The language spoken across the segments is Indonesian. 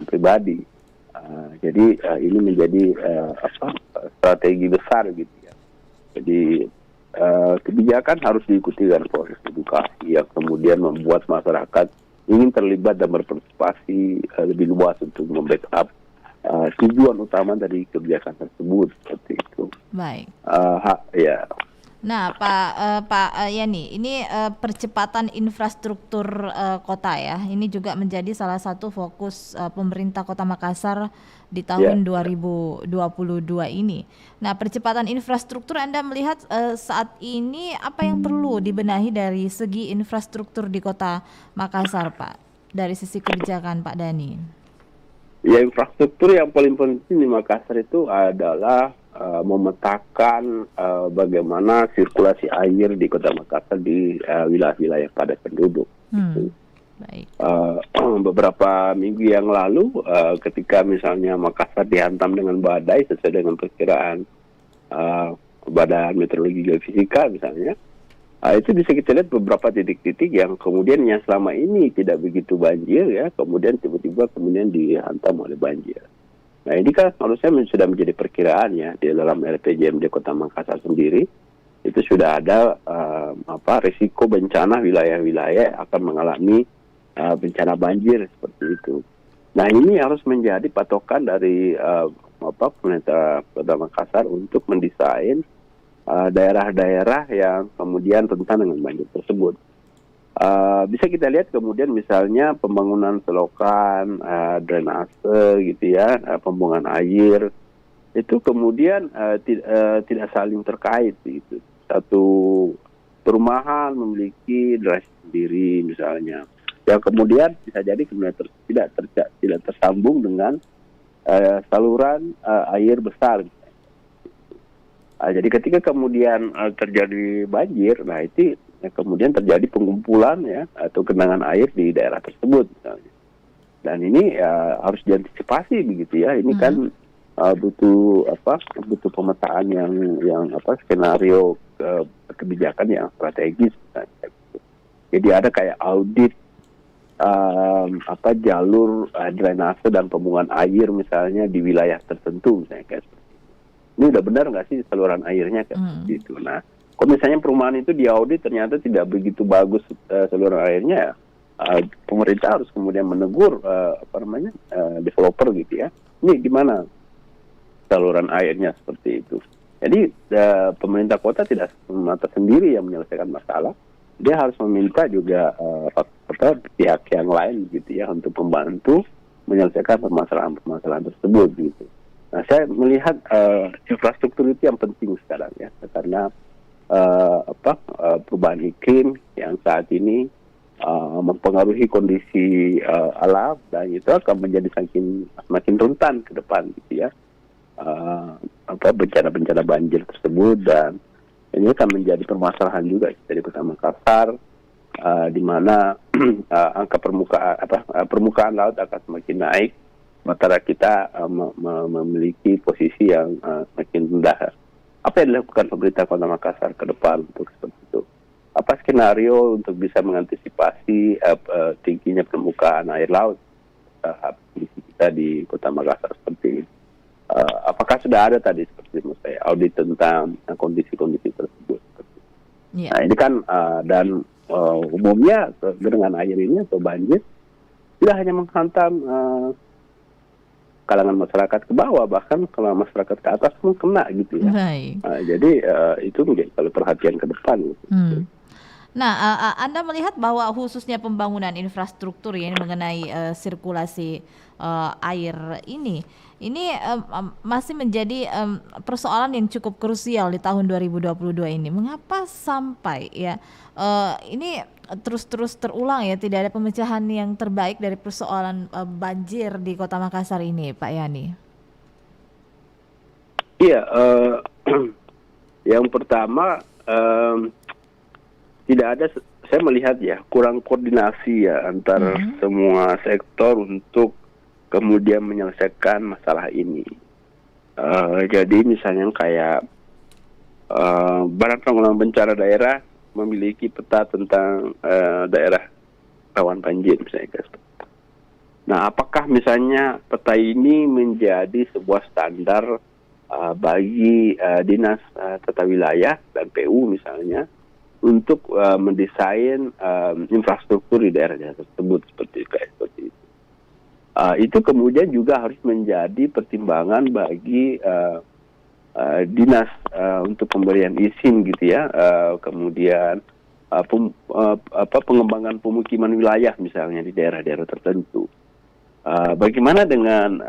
pribadi. Jadi ini menjadi strategi besar gitu ya. Jadi kebijakan harus diikuti dengan proses edukasi yang kemudian membuat masyarakat ingin terlibat dan berpartisipasi lebih luas untuk membackup tujuan utama dari kebijakan tersebut, seperti itu. Baik. Ya. Nah, Pak Yani, ini percepatan infrastruktur kota ya. Ini juga menjadi salah satu fokus pemerintah Kota Makassar di tahun 2022 ini. Nah, percepatan infrastruktur Anda melihat saat ini apa yang perlu dibenahi dari segi infrastruktur di Kota Makassar, Pak? Dari sisi kebijakan, Pak Dhani. Ya, infrastruktur yang paling penting di Makassar itu adalah memetakan bagaimana sirkulasi air di Kota Makassar di wilayah-wilayah padat penduduk. Gitu. Baik. Beberapa minggu yang lalu, ketika misalnya Makassar dihantam dengan badai sesuai dengan perkiraan Badan Meteorologi Geofisika misalnya, itu bisa kita lihat beberapa titik-titik yang kemudian yang selama ini tidak begitu banjir ya, kemudian tiba-tiba kemudian dihantam oleh banjir. Nah, ini kan harusnya sudah menjadi perkiraan ya di dalam RPJMD Kota Makassar sendiri. Itu sudah ada risiko bencana wilayah-wilayah yang akan mengalami bencana banjir seperti itu. Nah, ini harus menjadi patokan dari pemerintah Kota Makassar untuk mendesain daerah-daerah yang kemudian rentan dengan banjir tersebut. Bisa kita lihat kemudian misalnya pembangunan selokan, drainase gitu ya, pembuangan air, itu kemudian tidak saling terkait gitu. Satu perumahan memiliki drainase sendiri misalnya, yang kemudian bisa jadi kemudian tidak tersambung dengan saluran air besar. Jadi ketika kemudian terjadi banjir, nah itu kemudian terjadi pengumpulan ya atau genangan air di daerah tersebut misalnya. Dan ini harus diantisipasi begitu ya. Ini kan butuh pemetaan yang skenario kebijakan yang strategis misalnya. Jadi ada kayak audit jalur drainase dan pembuangan air misalnya di wilayah tertentu misalnya kayak seperti itu. Ini udah benar nggak sih saluran airnya kayak gitu. Nah, kalau misalnya perumahan itu diaudit ternyata tidak begitu bagus saluran airnya, pemerintah harus kemudian menegur developer gitu ya. Ini gimana saluran airnya seperti itu. Jadi pemerintah kota tidak semata sendiri yang menyelesaikan masalah, dia harus meminta juga pihak yang lain gitu ya untuk membantu menyelesaikan permasalahan tersebut gitu. Nah, saya melihat infrastruktur itu yang penting sekarang ya, karena perubahan iklim yang saat ini mempengaruhi kondisi alam dan itu akan menjadi semakin rentan ke depan gitu ya, bencana-bencana banjir tersebut, dan ini akan menjadi permasalahan juga dari Kota Makassar, di mana angka permukaan laut akan semakin naik. Sementara kita memiliki posisi yang makin rendah. Apa yang dilakukan pemerintah Kota Makassar ke depan untuk seperti itu? Apa skenario untuk bisa mengantisipasi tingginya permukaan air laut kita di Kota Makassar seperti ini? Apakah sudah ada tadi seperti saya audit tentang kondisi-kondisi tersebut? Nah, ini kan dan umumnya genangan air ini atau banjir tidak hanya menghantam kalangan masyarakat ke bawah, bahkan kalau masyarakat ke atas pun kena gitu ya. Jadi itu menjadi kalau perhatian ke depan. Gitu. Nah, Anda melihat bahwa khususnya pembangunan infrastruktur ya mengenai sirkulasi air ini masih menjadi persoalan yang cukup krusial di tahun 2022 ini. Mengapa sampai ya ini terus terulang ya, tidak ada pemecahan yang terbaik dari persoalan banjir di Kota Makassar ini, Pak Yani? Iya, yang pertama tidak ada, saya melihat ya kurang koordinasi ya antar semua sektor untuk kemudian menyelesaikan masalah ini. Jadi misalnya kayak Badan Penanggulangan Bencana Daerah memiliki peta tentang daerah rawan banjir misalnya. Nah, apakah misalnya peta ini menjadi sebuah standar bagi dinas tata wilayah dan PU misalnya untuk mendesain infrastruktur di daerah-daerah tersebut seperti itu. Itu kemudian juga harus menjadi pertimbangan bagi dinas untuk pemberian izin gitu ya, kemudian pengembangan pemukiman wilayah misalnya di daerah-daerah tertentu. Bagaimana dengan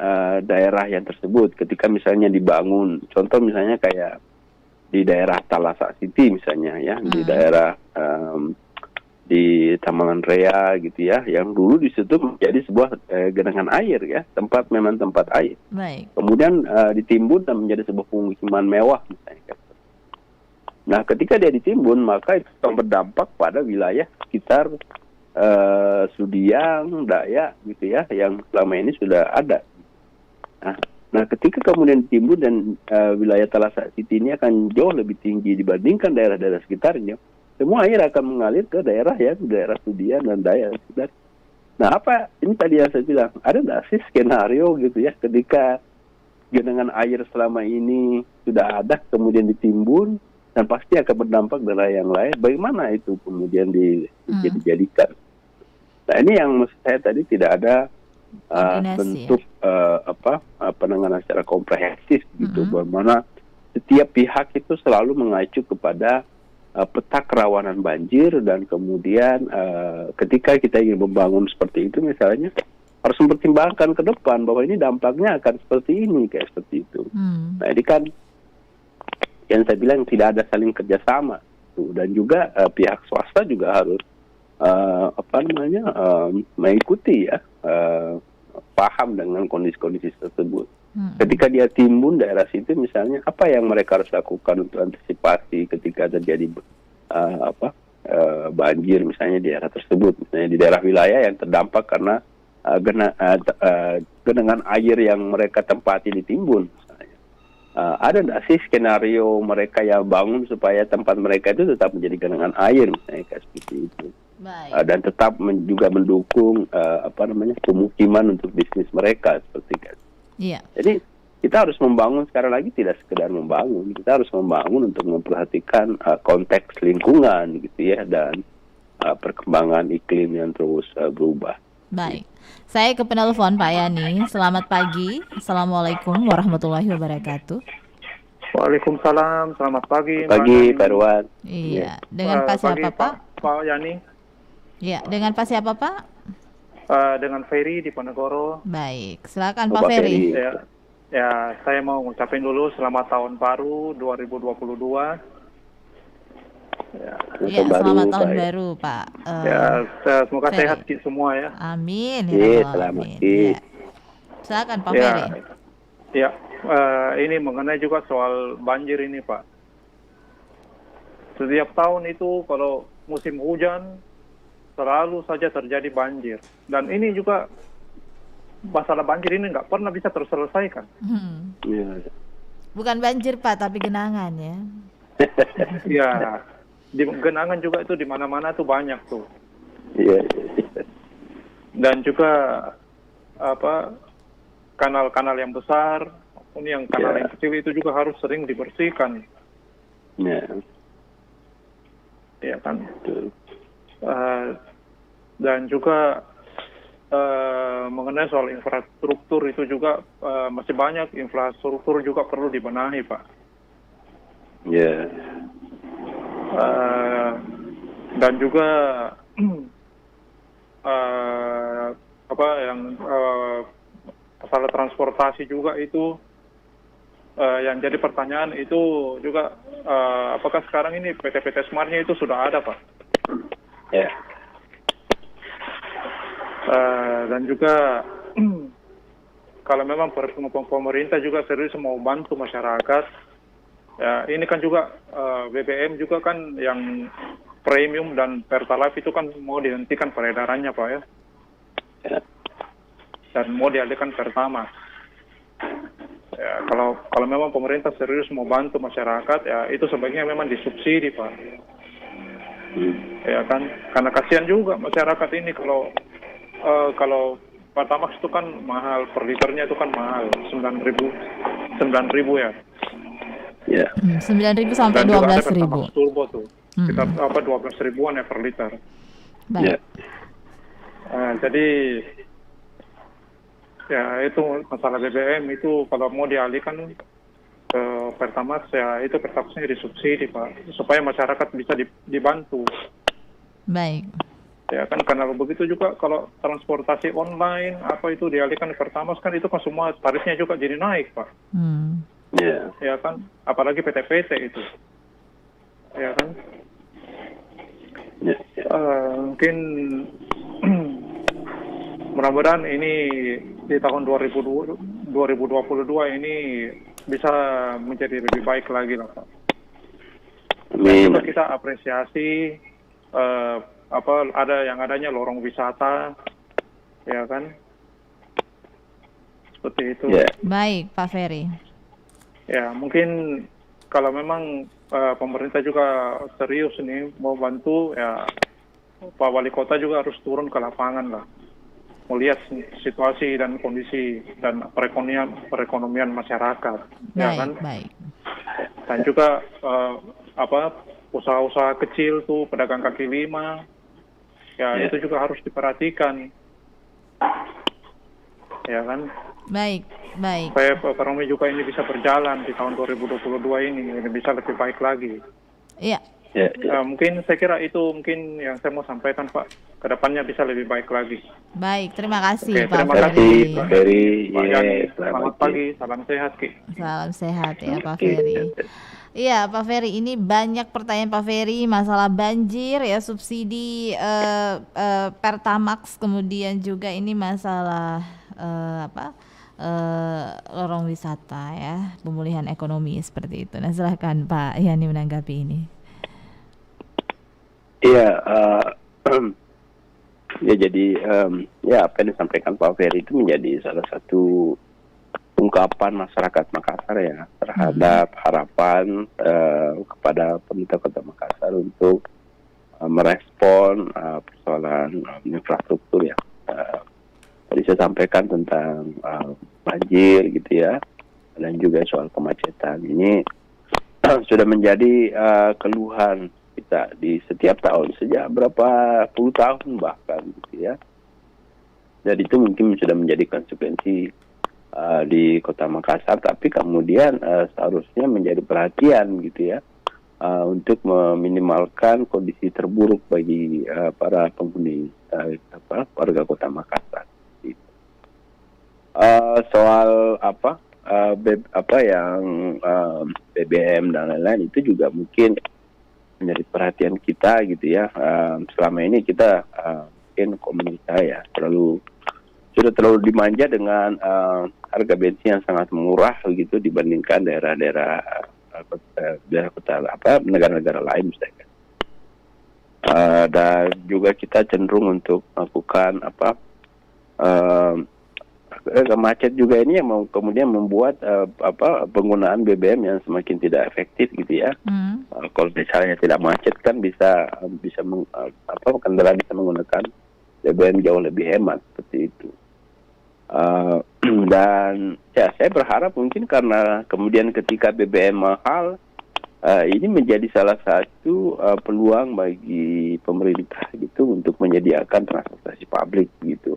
daerah yang tersebut ketika misalnya dibangun, contoh misalnya kayak di daerah Talasa City misalnya ya, di daerah di Tamalan Rea gitu ya, yang dulu di situ menjadi sebuah genangan air ya, memang tempat air. Baik. Kemudian ditimbun dan menjadi sebuah pemukiman mewah misalnya. Nah, ketika dia ditimbun maka itu akan berdampak pada wilayah sekitar Sudiang, Dayak gitu ya, yang selama ini sudah ada. Nah, ketika kemudian ditimbun dan wilayah Talasa City ini akan jauh lebih tinggi dibandingkan daerah-daerah sekitarnya, semua air akan mengalir ke daerah Sudiang dan Dayak sekitar. Nah, apa ini tadi yang saya bilang, ada nggak sih skenario gitu ya, ketika genangan air selama ini sudah ada kemudian ditimbun dan pasti akan berdampak daerah yang lain, bagaimana itu kemudian dijadikan? Nah, ini yang maksud saya tadi tidak ada bentuk penanganan secara komprehensif gitu, bagaimana setiap pihak itu selalu mengacu kepada peta kerawanan banjir dan kemudian ketika kita ingin membangun seperti itu misalnya harus mempertimbangkan ke depan bahwa ini dampaknya akan seperti ini, kayak seperti itu. Nah, ini kan yang saya bilang tidak ada saling kerjasama dan juga pihak swasta juga harus mengikuti ya, paham dengan kondisi-kondisi tersebut. Ketika dia timbun daerah situ misalnya, apa yang mereka harus lakukan untuk antisipasi ketika terjadi banjir misalnya di daerah tersebut, misalnya di daerah wilayah yang terdampak karena genangan air yang mereka tempati ditimbun. Ada nggak sih skenario mereka yang bangun supaya tempat mereka itu tetap menjadi genangan air misalnya kayak seperti itu. Dan tetap juga mendukung pemukiman untuk bisnis mereka seperti itu. Iya. Jadi kita harus membangun sekali lagi, tidak sekedar membangun, kita harus membangun untuk memperhatikan konteks lingkungan gitu ya, dan perkembangan iklim yang terus berubah. Baik, saya ke penelpon Pak Yani. Selamat pagi. Assalamualaikum warahmatullahi wabarakatuh. Waalaikumsalam, selamat pagi. Pagi Pak Irwan. Iya, dengan Pak siapa Pak? Pak Yani. Iya, dengan Pak siapa Pak? Dengan Ferry di Ponegoro. Baik, silakan Pak Ferry. Ya, saya mau ngucapin dulu selamat tahun baru 2022. Ya, selamat tahun baru Pak. Semoga sehat semua ya. Amin. Selamat. Ya. Silakan Pak Ferry. Ya, ini mengenai juga soal banjir ini Pak. Setiap tahun itu kalau musim hujan selalu saja terjadi banjir, dan ini juga masalah banjir ini nggak pernah bisa terselesaikan. Bukan banjir Pak, tapi genangan ya. Ya, di genangan juga itu di mana-mana tuh banyak tuh. Dan juga kanal-kanal yang besar, maupun yang kanal yang kecil itu juga harus sering dibersihkan. Ya kan. Dan juga mengenai soal infrastruktur itu juga masih banyak infrastruktur juga perlu dibenahi Pak. Dan juga masalah transportasi juga itu yang jadi pertanyaan itu juga apakah sekarang ini PT-PT Smartnya itu sudah ada Pak? Dan juga kalau memang pemerintah juga serius mau bantu masyarakat, ya ini kan juga BBM juga kan yang premium dan Pertalite itu kan mau dihentikan peredarannya Pak ya, dan mau dialihkan Pertamax. Ya, kalau memang pemerintah serius mau bantu masyarakat, ya itu sebaiknya memang disubsidi Pak. Ya kan, karena kasihan juga masyarakat ini kalau Pertamax itu kan mahal, per liternya itu kan mahal, 9.000 ya. Ya. 9.000 sampai Dan juga ada 12.000. Pertamax Turbo tuh, sekitar 12 ribuan ya per liter. Baik. Ya. Jadi ya itu masalah BBM itu kalau mau dialihkan ke Pertamax ya itu Pertamaxnya disubsidi Pak, supaya masyarakat bisa dibantu. Baik. Ya kan, karena begitu juga kalau transportasi online apa itu dialihkan ke Pertamax kan itu kan semua tarifnya juga jadi naik Pak. Ya. Ya kan, apalagi PT-PT itu. Ya kan. Ya. Mungkin mudah-mudahan ini di tahun 2022 ini bisa menjadi lebih baik lagi lah Pak. Dan juga kita apresiasi adanya lorong wisata, ya kan, seperti itu. Yeah. Baik, Pak Ferry. Ya, mungkin kalau memang pemerintah juga serius nih mau bantu, ya Pak Wali Kota juga harus turun ke lapangan lah, melihat situasi dan kondisi dan perekonomian masyarakat, ya kan. Baik. Dan juga usaha-usaha kecil tuh, pedagang kaki lima. Ya, itu juga harus diperhatikan. Ya kan? Baik. Supaya ekonomi juga ini bisa berjalan di tahun 2022 ini bisa lebih baik lagi. Iya. Mungkin saya kira itu mungkin yang saya mau sampaikan Pak. Kedepannya bisa lebih baik lagi. Baik, terima kasih Pak terima Ferry. kasih Pak Ferry. Pak Yani, selamat pagi, salam sehat Ki. Salam sehat ya Pak Ferry. Iya Pak Ferry, ini banyak pertanyaan Pak Ferry masalah banjir ya, subsidi Pertamax, kemudian juga ini masalah lorong wisata ya, pemulihan ekonomi seperti itu. Nah silahkan Pak Yani menanggapi ini. Iya, ya jadi ya apa yang disampaikan Pak Ferry itu menjadi salah satu ungkapan masyarakat Makassar ya terhadap harapan kepada pemerintah Kota Makassar untuk merespon persoalan infrastruktur ya. Tadi saya sampaikan tentang banjir gitu ya, dan juga soal kemacetan. Ini sudah menjadi keluhan kita di setiap tahun sejak berapa puluh tahun bahkan gitu ya. Dan itu mungkin sudah menjadi konsekuensi di Kota Makassar, tapi kemudian seharusnya menjadi perhatian gitu ya, untuk meminimalkan kondisi terburuk bagi para penghuni warga Kota Makassar. Soal BBM dan lain-lain itu juga mungkin menjadi perhatian kita gitu ya. Selama ini kita mungkin komunitas ya sudah terlalu dimanja dengan harga bensin yang sangat murah begitu dibandingkan daerah-daerah negara-negara lain misalnya. Dan juga kita cenderung untuk melakukan macet juga ini yang kemudian membuat penggunaan BBM yang semakin tidak efektif gitu ya. Kalau misalnya tidak macet kan bisa kendaraan bisa menggunakan BBM jauh lebih hemat seperti itu. Dan ya saya berharap mungkin karena kemudian ketika BBM mahal, ini menjadi salah satu peluang bagi pemerintah gitu untuk menyediakan transportasi publik gitu.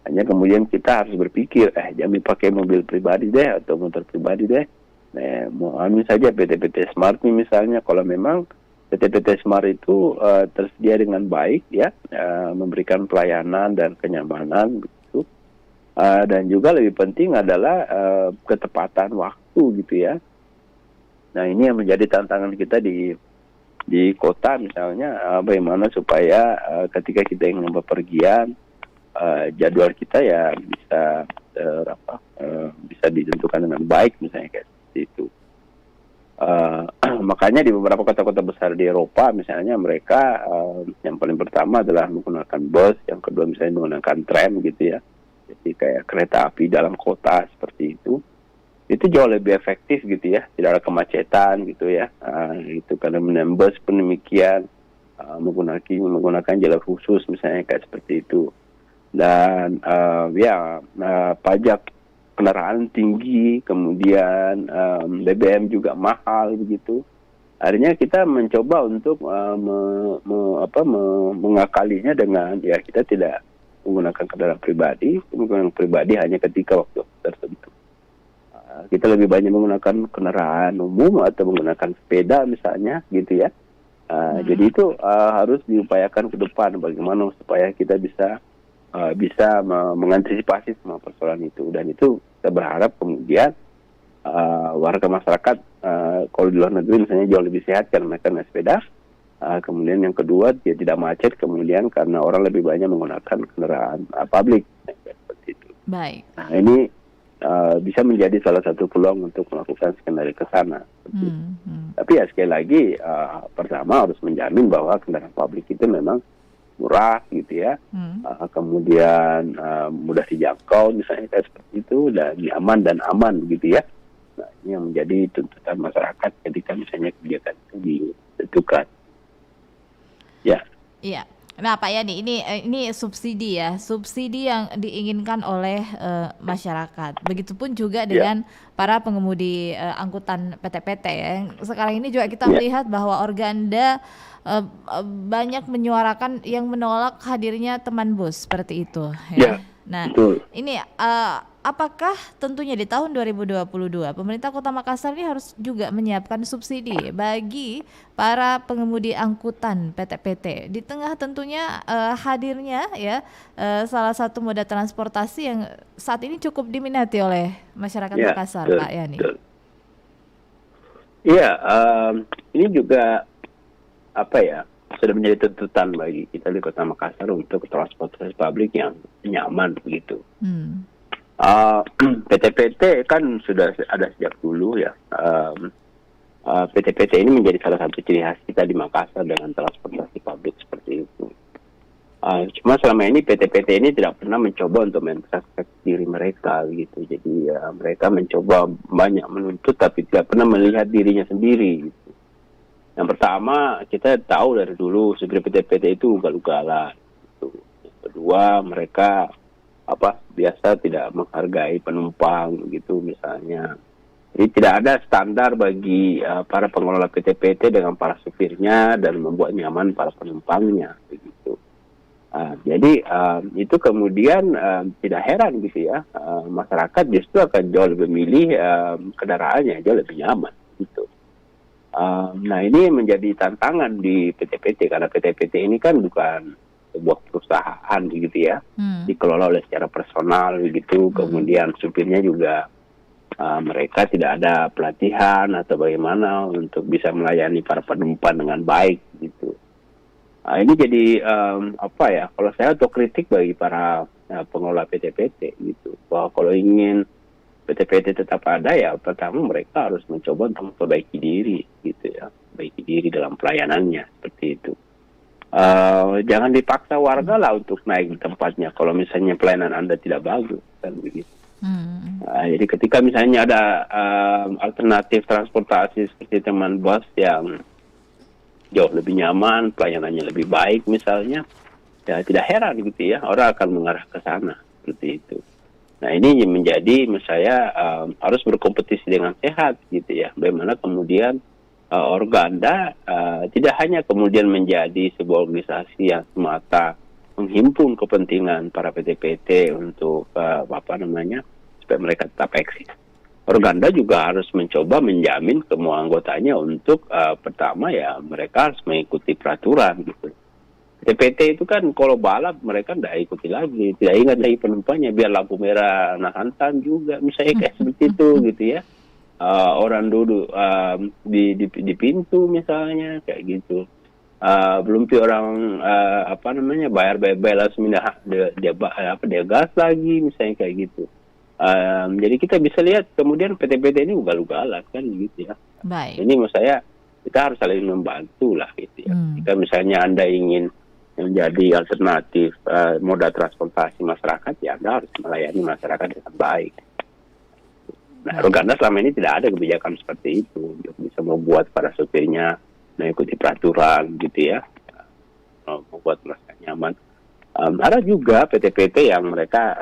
Hanya kemudian kita harus berpikir, jangan pakai mobil pribadi deh atau motor pribadi deh. Nah, mau ambil saja PT-PT Smart nih misalnya, kalau memang PT-PT Smart itu tersedia dengan baik ya, memberikan pelayanan dan kenyamanan begitu. Dan juga lebih penting adalah ketepatan waktu gitu ya. Nah ini yang menjadi tantangan kita di kota misalnya, bagaimana supaya ketika kita ingin bepergian, jadwal kita ya bisa ditentukan dengan baik misalnya kayak seperti itu. Makanya di beberapa kota-kota besar di Eropa misalnya mereka yang paling pertama adalah menggunakan bus, yang kedua misalnya menggunakan tram gitu ya. Jadi kayak kereta api dalam kota seperti itu jauh lebih efektif gitu ya, tidak ada kemacetan gitu ya. Itu karena bus pun demikian, menggunakan jalur khusus misalnya kayak seperti itu. dan pajak kendaraan tinggi, kemudian BBM juga mahal begitu. Akhirnya kita mencoba untuk mengakalinya dengan ya kita tidak menggunakan kendaraan pribadi, menggunakan pribadi hanya ketika waktu tertentu. Kita lebih banyak menggunakan kendaraan umum atau menggunakan sepeda misalnya gitu ya. Jadi itu harus diupayakan ke depan bagaimana supaya kita bisa mengantisipasi semua persoalan itu, dan itu kita berharap kemudian warga masyarakat kalau di luar negeri misalnya jauh lebih sehat karena mereka naik sepeda. Kemudian yang kedua dia tidak macet kemudian karena orang lebih banyak menggunakan kendaraan publik seperti itu. Baik. Nah ini bisa menjadi salah satu peluang untuk melakukan skenario ke sana. Tapi ya sekali lagi pertama harus menjamin bahwa kendaraan publik itu memang murah gitu ya, kemudian mudah dijangkau misalnya kayak seperti itu, dan nyaman dan aman gitu ya. Nah ini yang menjadi tuntutan masyarakat ketika misalnya kebijakan itu ditentukan. Ya. Iya. Nah, Pak Yani, ini subsidi ya, subsidi yang diinginkan oleh masyarakat. Begitupun juga dengan para pengemudi angkutan PT-PT ya. Yang sekarang ini juga kita melihat bahwa Organda banyak menyuarakan yang menolak hadirnya teman bus seperti itu. Ya. Nah, betul. Ini apakah tentunya di tahun 2022 pemerintah Kota Makassar ini harus juga menyiapkan subsidi bagi para pengemudi angkutan PT-PT di tengah tentunya hadirnya ya salah satu moda transportasi yang saat ini cukup diminati oleh masyarakat Makassar, Pak Yani. Iya, ini juga sudah menjadi tuntutan bagi kita di Kota Makassar untuk transportasi publik yang nyaman begitu. PT-PT kan sudah ada sejak dulu ya. PT-PT ini menjadi salah satu ciri khas kita di Makassar dengan transportasi publik seperti itu. Cuma selama ini PT-PT ini tidak pernah mencoba untuk mentransfer diri mereka gitu. Jadi mereka mencoba banyak menuntut tapi tidak pernah melihat dirinya sendiri gitu. Yang pertama kita tahu dari dulu supir PT-PT itu ugal-ugalan gitu. Yang kedua mereka biasa tidak menghargai penumpang gitu misalnya. Jadi tidak ada standar bagi para pengelola PT-PT dengan para supirnya dan membuat nyaman para penumpangnya begitu. Jadi itu kemudian tidak heran gitu ya, masyarakat justru akan jauh lebih memilih kendaraannya jauh lebih nyaman gitu. Nah ini menjadi tantangan di PT-PT karena PT-PT ini kan bukan sebuah perusahaan gitu ya, dikelola oleh secara personal gitu, kemudian supirnya juga mereka tidak ada pelatihan atau bagaimana untuk bisa melayani para penumpang dengan baik gitu. Ini jadi kalau saya otokritik bagi para pengelola PT-PT gitu, bahwa kalau ingin PT-PT tetap ada ya pertama mereka harus mencoba untuk memperbaiki diri gitu ya, perbaiki diri dalam pelayanannya seperti itu. Jangan dipaksa warga lah untuk naik di tempatnya kalau misalnya pelayanan Anda tidak bagus kan begitu. Jadi ketika misalnya ada alternatif transportasi seperti teman bus yang jauh lebih nyaman, pelayanannya lebih baik misalnya, ya tidak heran gitu ya orang akan mengarah ke sana seperti itu. Nah ini menjadi menurut saya harus berkompetisi dengan sehat gitu ya. Bagaimana kemudian Organda tidak hanya kemudian menjadi sebuah organisasi yang semata menghimpun kepentingan para PT-PT untuk supaya mereka tetap eksis. Organda juga harus mencoba menjamin semua anggotanya untuk pertama ya mereka harus mengikuti peraturan gitu. PT-PT itu kan kalau balap mereka tidak ikuti lagi, tidak ingat lagi penumpangnya, biar lampu merah hantam juga misalnya kayak seperti itu gitu ya. Orang duduk di pintu misalnya kayak gitu. Belum orang bayar langsung dia gas lagi misalnya kayak gitu. Jadi kita bisa lihat kemudian PT-PT ini ugal-ugalan kan gitu ya. Baik. Ini menurut saya kita harus saling membantu lah gitu ya. Jika misalnya Anda ingin menjadi alternatif moda transportasi masyarakat, ya Anda harus melayani masyarakat dengan baik. Nah, Organda selama ini tidak ada kebijakan seperti itu untuk bisa membuat para supirnya mengikuti peraturan gitu ya, membuat merasa nyaman. Ada juga PT-PT yang mereka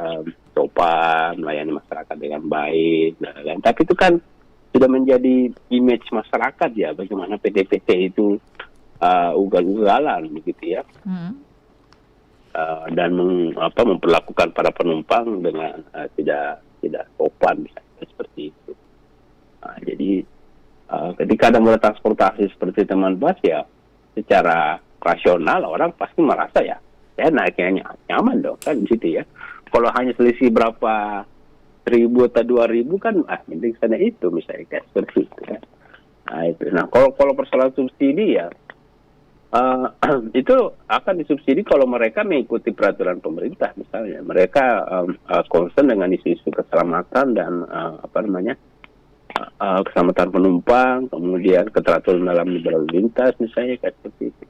coba melayani masyarakat dengan baik, dan lain-lain. Tapi itu kan sudah menjadi image masyarakat ya, bagaimana PT-PT itu ugal-ugalan begitu ya, dan memperlakukan para penumpang dengan tidak sopan misalnya, seperti itu. Jadi ketika ada moda transportasi seperti teman bus ya, secara rasional orang pasti merasa ya, saya naiknya nyaman dong kan di situ ya. Kalau hanya selisih berapa 1.000 atau 2.000 kan, mending sana itu misalnya kayak seperti itu kan. Nah itu. Nah kalau persoalan subsidi ya, itu akan disubsidi kalau mereka mengikuti peraturan pemerintah misalnya. Mereka concern dengan isu-isu keselamatan dan keselamatan penumpang, kemudian keteraturan dalam berlalu lintas misalnya kayak seperti itu.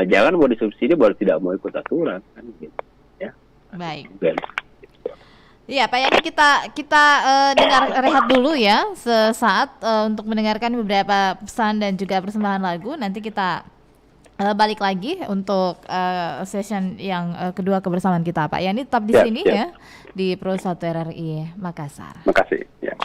Jangan mau disubsidi baru tidak mau ikut aturan kan gitu ya. Baik. Dan, Iya, Pak Yani, kita dengar rehat dulu ya sesaat untuk mendengarkan beberapa pesan dan juga persembahan lagu. Nanti kita balik lagi untuk session yang kedua kebersamaan kita. Pak Yani tetap di sini ya di Pro 1 RRI Makassar. Makasih. Ya.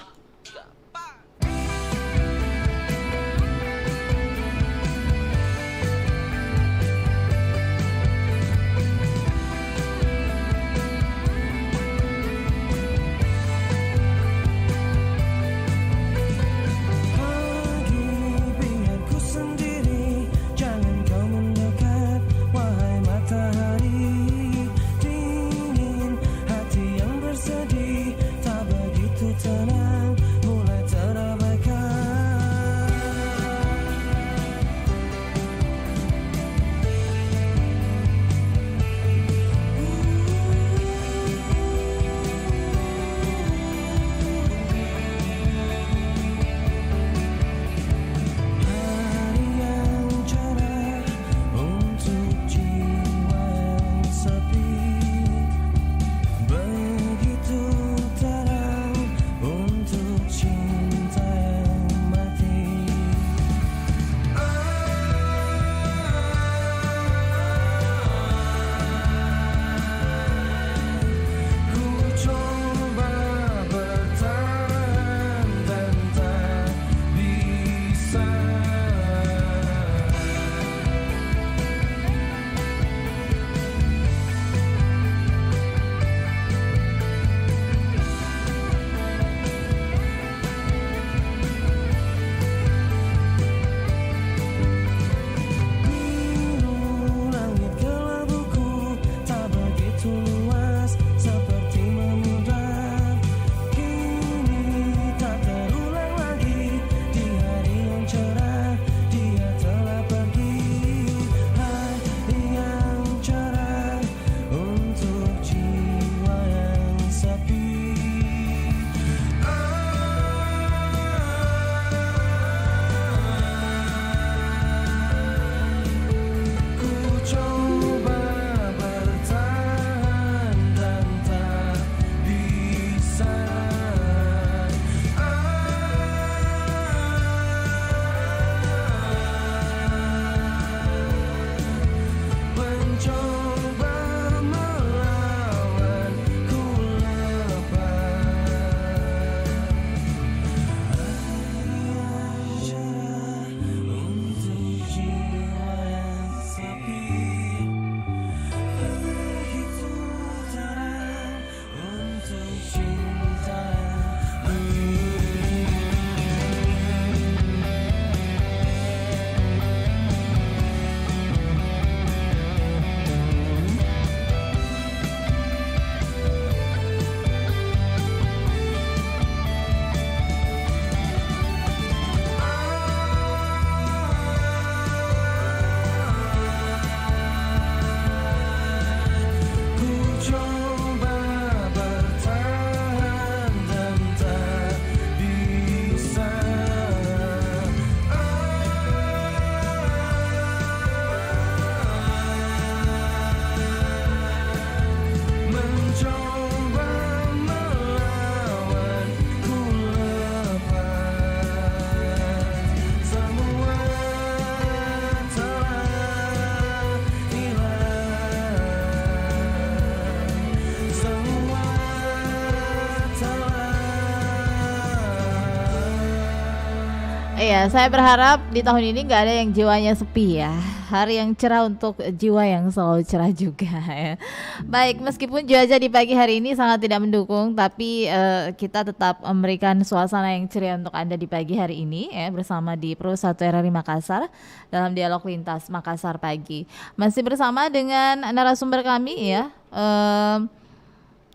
Iya, saya berharap di tahun ini nggak ada yang jiwanya sepi ya. Hari yang cerah untuk jiwa yang selalu cerah juga ya. Baik, meskipun cuaca di pagi hari ini sangat tidak mendukung, tapi kita tetap memberikan suasana yang ceria untuk Anda di pagi hari ini ya, bersama di Pro 1 RRI Makassar dalam dialog lintas Makassar pagi. Masih bersama dengan narasumber kami ya.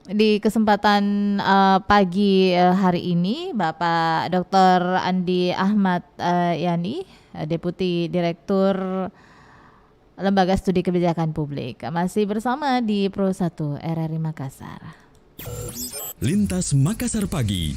Di kesempatan pagi hari ini Bapak Dr. Andi Ahmad Yani, Deputi Direktur Lembaga Studi Kebijakan Publik, masih bersama di Pro 1 RRI Makassar. Lintas Makassar pagi.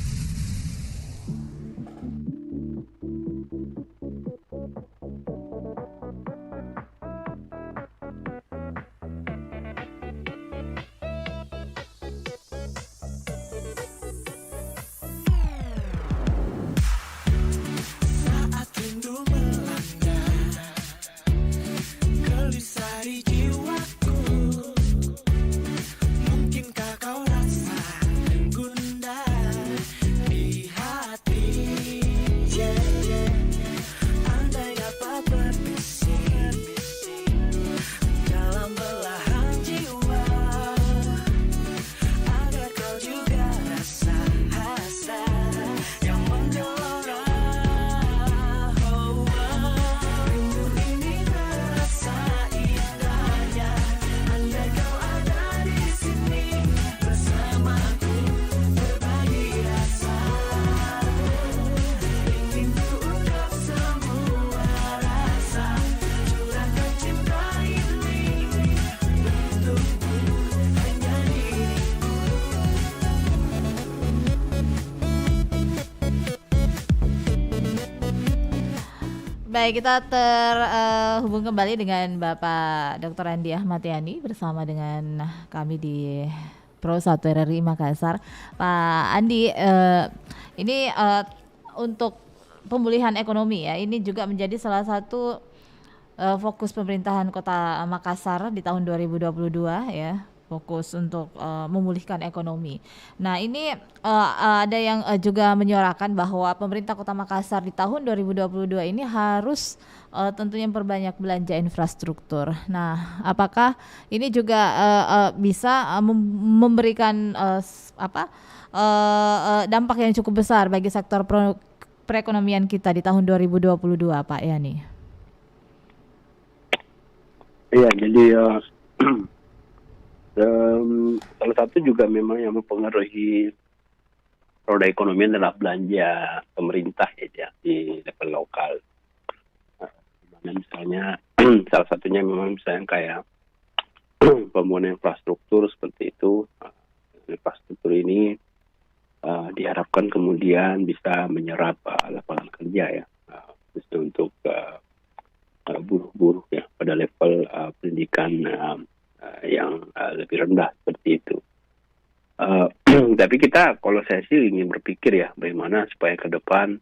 Baik, kita terhubung kembali dengan Bapak Dr. Andi Ahmad Yani bersama dengan kami di Pro 1 RRI Makassar. Pak Andi, ini untuk pemulihan ekonomi ya, ini juga menjadi salah satu fokus pemerintahan Kota Makassar di tahun 2022 ya. Fokus untuk memulihkan ekonomi. Nah, ini ada yang juga menyuarakan bahwa pemerintah Kota Makassar di tahun 2022 ini harus tentunya memperbanyak belanja infrastruktur. Nah, apakah ini juga bisa memberikan dampak yang cukup besar bagi sektor perekonomian kita di tahun 2022, Pak Yani? Iya, jadi salah satu juga memang yang mempengaruhi roda ekonomi adalah belanja pemerintah ya di level lokal. Nah, misalnya salah satunya memang misalnya kayak pembangunan infrastruktur seperti itu. Infrastruktur ini diharapkan kemudian bisa menyerap lapangan kerja ya, khususnya untuk buruh-buruh ya pada level pendidikan yang lebih rendah seperti itu. Tapi kita, kalau saya sih ingin berpikir ya, bagaimana supaya ke depan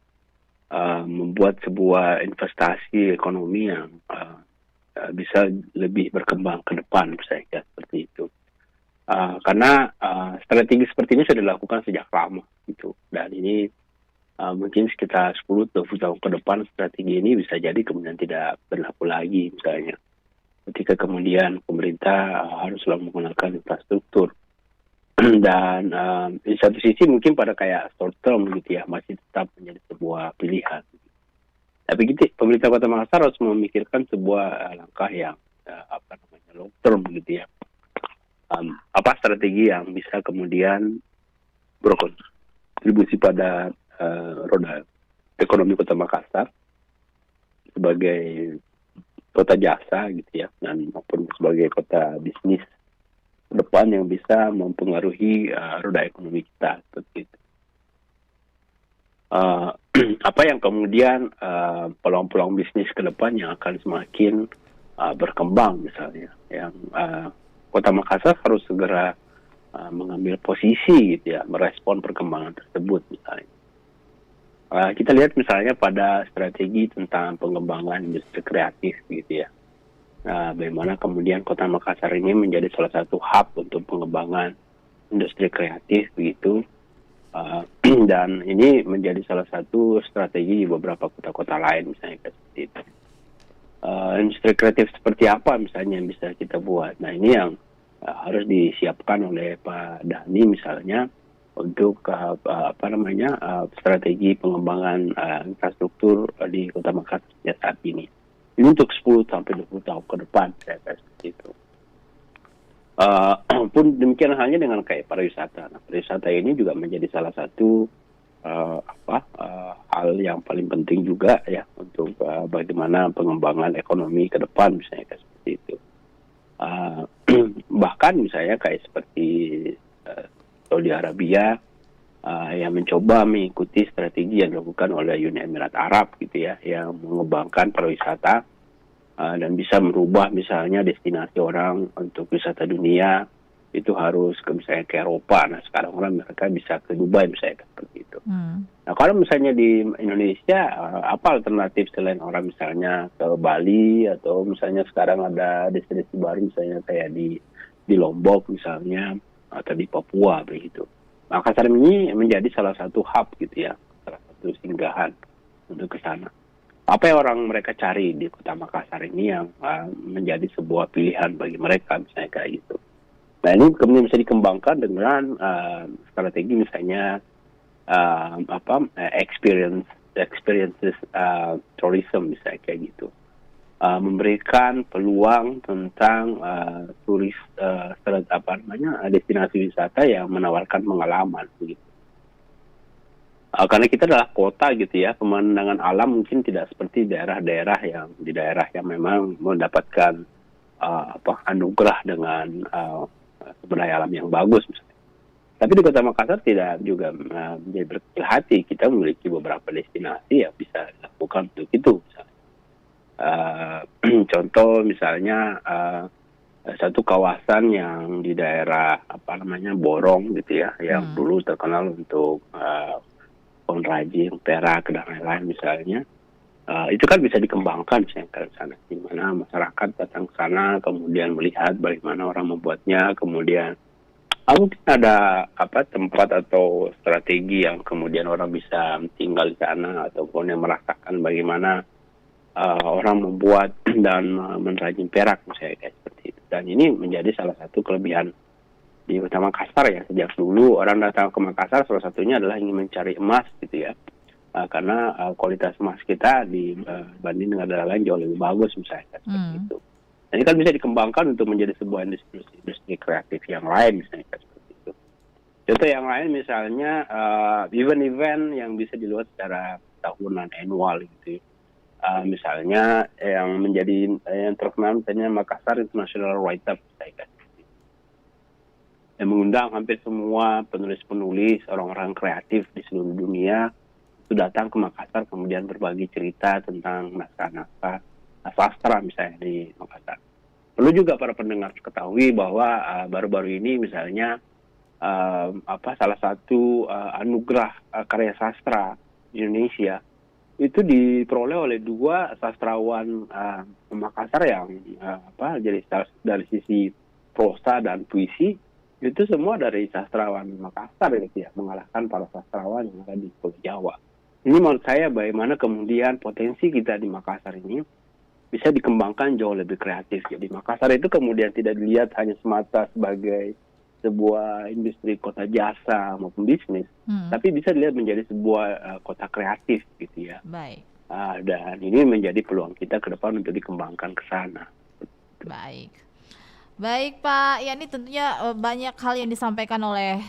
membuat sebuah investasi ekonomi yang bisa lebih berkembang ke depan, saya kira seperti itu. Karena strategi seperti ini sudah dilakukan sejak lama, gitu. Dan ini mungkin sekitar 10-20 tahun ke depan strategi ini bisa jadi kemudian tidak berlaku lagi, misalnya. Ketika kemudian pemerintah harus selalu menggunakan infrastruktur. Dan di satu sisi mungkin pada kayak short term gitu ya, masih tetap menjadi sebuah pilihan. Tapi gitu, pemerintah Kota Makassar harus memikirkan sebuah langkah yang long term gitu ya. Apa strategi yang bisa kemudian berkontribusi pada roda ekonomi Kota Makassar sebagai kota jasa gitu ya, dan maupun sebagai kota bisnis ke depan yang bisa mempengaruhi roda ekonomi kita seperti itu. Apa yang kemudian peluang-peluang bisnis ke depan yang akan semakin berkembang misalnya, yang Kota Makassar harus segera mengambil posisi gitu ya, merespon perkembangan tersebut misalnya. Kita lihat misalnya pada strategi tentang pengembangan industri kreatif gitu ya. Bagaimana kemudian Kota Makassar ini menjadi salah satu hub untuk pengembangan industri kreatif begitu. Dan ini menjadi salah satu strategi di beberapa kota-kota lain misalnya seperti itu. Industri kreatif seperti apa misalnya yang bisa kita buat. Nah ini yang harus disiapkan oleh Pak Dhani misalnya untuk strategi pengembangan infrastruktur di Kota Makassar saat ini. Ini untuk 10 sampai 20 tahun ke depan saya seperti itu. Pun demikian halnya dengan kayak pariwisata. Nah, pariwisata ini juga menjadi salah satu hal yang paling penting juga ya untuk bagaimana pengembangan ekonomi ke depan misalnya kayak seperti itu. Bahkan misalnya kayak seperti Saudi Arabia yang mencoba mengikuti strategi yang dilakukan oleh Uni Emirat Arab gitu ya, yang mengembangkan pariwisata dan bisa merubah misalnya destinasi orang untuk wisata dunia itu harus misalnya ke Eropa. Nah sekarang mereka bisa ke Dubai misalnya seperti itu. Nah kalau misalnya di Indonesia apa alternatif selain orang misalnya ke Bali atau misalnya sekarang ada destinasi baru misalnya kayak di Lombok misalnya atau di Papua begitu. Makassar ini menjadi salah satu hub gitu ya, salah satu singgahan untuk ke sana. Apa yang orang mereka cari di Kota Makassar ini yang menjadi sebuah pilihan bagi mereka misalnya kayak gitu. Nah ini kemudian bisa dikembangkan dengan strategi misalnya experiences tourism misalnya kayak gitu, memberikan peluang tentang destinasi wisata yang menawarkan pengalaman begitu. Karena kita adalah kota gitu ya, pemandangan alam mungkin tidak seperti daerah-daerah yang memang mendapatkan anugerah dengan sumber daya alam yang bagus misalnya. Tapi di Kota Makassar tidak juga menjadi berkecil hati, kita memiliki beberapa destinasi yang bisa dilakukan untuk itu. Misalnya. Contoh misalnya satu kawasan yang di daerah Borong gitu ya, yang dulu terkenal untuk pengrajin perak dan lain-lain misalnya. Itu kan bisa dikembangkan misalnya ke sana, di mana masyarakat datang ke sana kemudian melihat bagaimana orang membuatnya, kemudian mungkin ada tempat atau strategi yang kemudian orang bisa tinggal di sana ataupun yang merasakan bagaimana orang membuat dan menrajin perak misalnya kayak seperti itu. Dan ini menjadi salah satu kelebihan di Kota Makassar ya. Sejak dulu orang datang ke Makassar salah satunya adalah ingin mencari emas gitu ya. Karena kualitas emas kita dibanding dengan daerah lain jauh lebih bagus misalnya seperti itu. Dan ini kan bisa dikembangkan untuk menjadi sebuah industri kreatif yang lain misalnya seperti itu. Contoh yang lain misalnya event-event yang bisa dilihat secara tahunan, annual gitu. Misalnya yang menjadi yang terkenal misalnya Makassar International Write-Up misalnya. Yang mengundang hampir semua penulis-penulis, orang-orang kreatif di seluruh dunia itu datang ke Makassar kemudian berbagi cerita tentang naskah-naskah sastra misalnya di Makassar. Perlu juga para pendengar ketahui bahwa baru-baru ini misalnya salah satu anugerah karya sastra Indonesia itu diperoleh oleh 2 sastrawan Makassar yang jadi dari sisi prosa dan puisi itu semua dari sastrawan Makassar gitu ya, mengalahkan para sastrawan yang ada di Pulau Jawa. Ini menurut saya bagaimana kemudian potensi kita di Makassar ini bisa dikembangkan jauh lebih kreatif. Jadi Makassar itu kemudian tidak dilihat hanya semata sebagai sebuah industri kota jasa maupun bisnis, tapi bisa dilihat menjadi sebuah kota kreatif gitu ya. Baik. Dan ini menjadi peluang kita ke depan untuk dikembangkan ke sana. Baik Pak Yani, tentunya banyak hal yang disampaikan oleh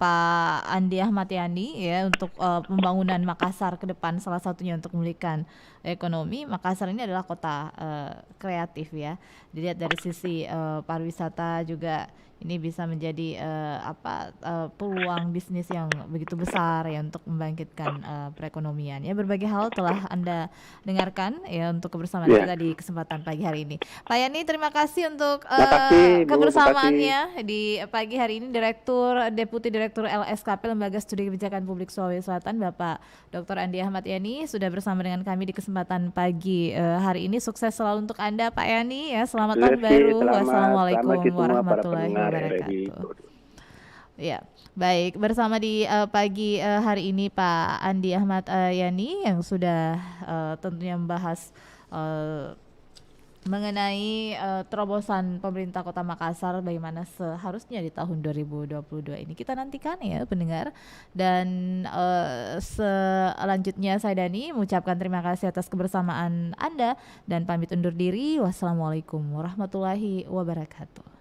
Pak Andi Ahmad Yani ya untuk pembangunan Makassar ke depan, salah satunya untuk memulihkan ekonomi. Makassar ini adalah kota kreatif ya, dilihat dari sisi pariwisata juga ini bisa menjadi peluang bisnis yang begitu besar ya untuk membangkitkan perekonomian ya. Berbagai hal telah Anda dengarkan ya untuk kebersamaan kita di kesempatan pagi hari ini. Pak Yani, terima kasih untuk kebersamaannya di pagi hari ini. Deputi Direktur LSKP Lembaga Studi Kebijakan Publik Sulawesi Selatan, Bapak Dr. Andi Ahmad Yani sudah bersama dengan kami di kesempatan pagi hari ini. Sukses selalu untuk Anda Pak Yani ya. Selamat tahun baru. Wassalamualaikum warahmatullahi wabarakatuh. Ya, baik. Bersama di pagi hari ini Pak Andi Ahmad Yani yang sudah tentunya membahas eh, mengenai terobosan pemerintah Kota Makassar bagaimana seharusnya di tahun 2022 ini. Kita nantikan ya pendengar. Dan selanjutnya saya Dani mengucapkan terima kasih atas kebersamaan Anda dan pamit undur diri. Wassalamualaikum warahmatullahi wabarakatuh.